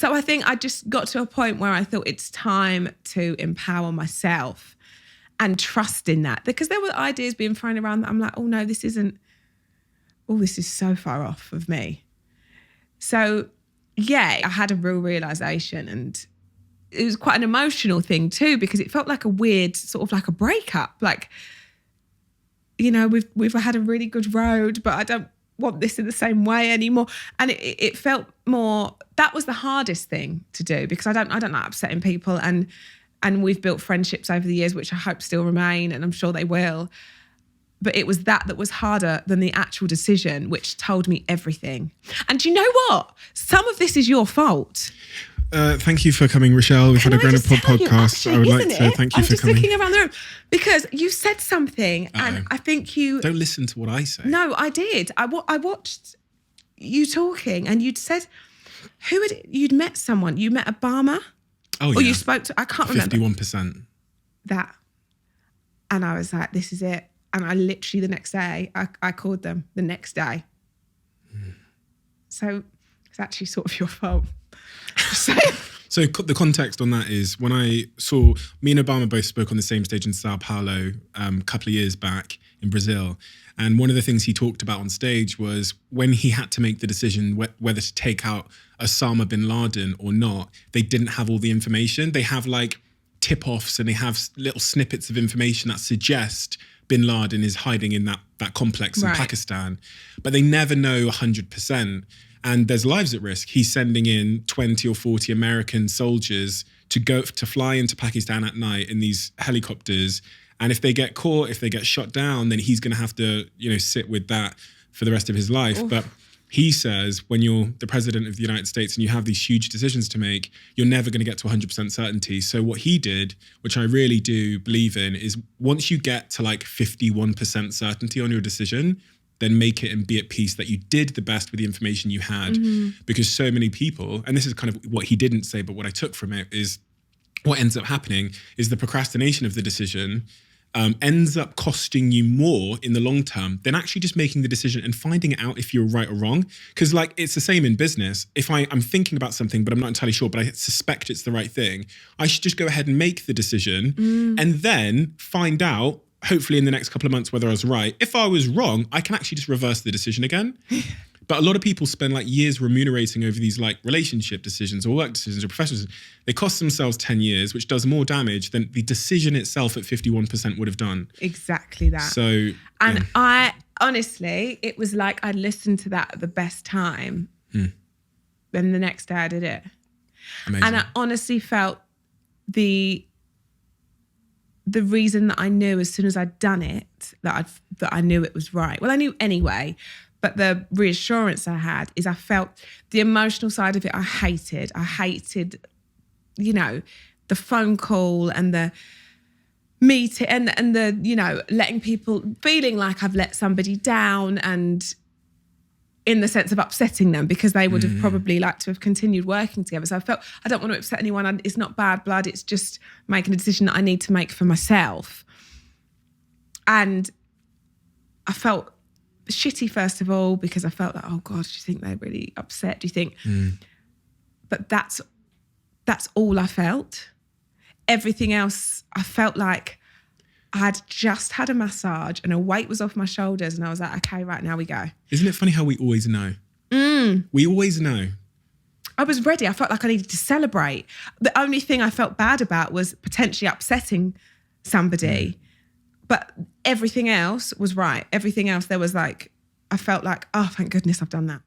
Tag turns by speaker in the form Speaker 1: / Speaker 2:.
Speaker 1: So I think I just got to a point where I thought it's time to empower myself and trust in that. Because there were ideas being thrown around that I'm like, oh no, this is so far off of me. So yeah, I had a real realisation, and it was quite an emotional thing too, because it felt like a weird, sort of like a breakup. Like, you know, we've had a really good road, but I don't want this in the same way anymore. And it felt more, that was the hardest thing to do, because I don't like upsetting people, and we've built friendships over the years, which I hope still remain, and I'm sure they will. But it was that was harder than the actual decision, which told me everything. And do you know what? Some of this is your fault.
Speaker 2: Thank you for coming, Rochelle. We've had a Grown Up Pod podcast. I would like to thank you for coming. I'm just looking
Speaker 1: around the room because you said something, and I think you...
Speaker 2: Don't listen to what I say.
Speaker 1: No, I did. I watched you talking, and you'd said, you'd met someone. You met Obama?
Speaker 2: Oh, yeah.
Speaker 1: Or you spoke to... I can't remember.
Speaker 2: 51%.
Speaker 1: That. And I was like, this is it. And I literally the next day, I called them the next day. So it's actually sort of your fault.
Speaker 2: So the context on that is when I saw, me and Obama both spoke on the same stage in Sao Paulo a couple of years back in Brazil. And one of the things he talked about on stage was when he had to make the decision whether to take out Osama bin Laden or not, they didn't have all the information. They have like tip-offs and they have little snippets of information that suggest bin Laden is hiding in that complex in Pakistan. But they never know 100%. And there's lives at risk. He's sending in 20 or 40 American soldiers to fly into Pakistan at night in these helicopters. And if they get caught, if they get shot down, then he's going to have to, sit with that for the rest of his life. Oof. But he says when you're the president of the United States and you have these huge decisions to make, you're never going to get to 100% certainty. So what he did, which I really do believe in, is once you get to like 51% certainty on your decision, then make it and be at peace that you did the best with the information you had. Mm-hmm. Because so many people, and this is kind of what he didn't say, but what I took from it is what ends up happening is the procrastination of the decision ends up costing you more in the long term than actually just making the decision and finding out if you're right or wrong. Because like it's the same in business. If I'm thinking about something, but I'm not entirely sure, but I suspect it's the right thing, I should just go ahead and make the decision and then find out, hopefully in the next couple of months, whether I was right. If I was wrong, I can actually just reverse the decision again. But a lot of people spend like years remunerating over these like relationship decisions or work decisions or professional decisions. They cost themselves 10 years, which does more damage than the decision itself at 51% would have done.
Speaker 1: Exactly that.
Speaker 2: So,
Speaker 1: and I honestly, it was like I listened to that at the best time. Then the next day I did it.
Speaker 2: Amazing.
Speaker 1: And I honestly felt the reason that I knew as soon as I'd done it, that I knew it was right. Well, I knew anyway, but the reassurance I had is I felt the emotional side of it I hated. I hated, the phone call and the meeting and the, letting people, feeling like I've let somebody down, and in the sense of upsetting them, because they would have probably liked to have continued working together. So I felt I don't want to upset anyone. It's not bad blood. It's just making a decision that I need to make for myself. And I felt shitty, first of all, because I felt like, oh God, do you think they're really upset? Do you think? But that's all I felt. Everything else, I felt like I had just had a massage and a weight was off my shoulders, and I was like, okay, right, now we go.
Speaker 2: Isn't it funny how we always know? We always know.
Speaker 1: I was ready. I felt like I needed to celebrate. The only thing I felt bad about was potentially upsetting somebody. But everything else was right. Everything else, there was like, I felt like, oh, thank goodness I've done that.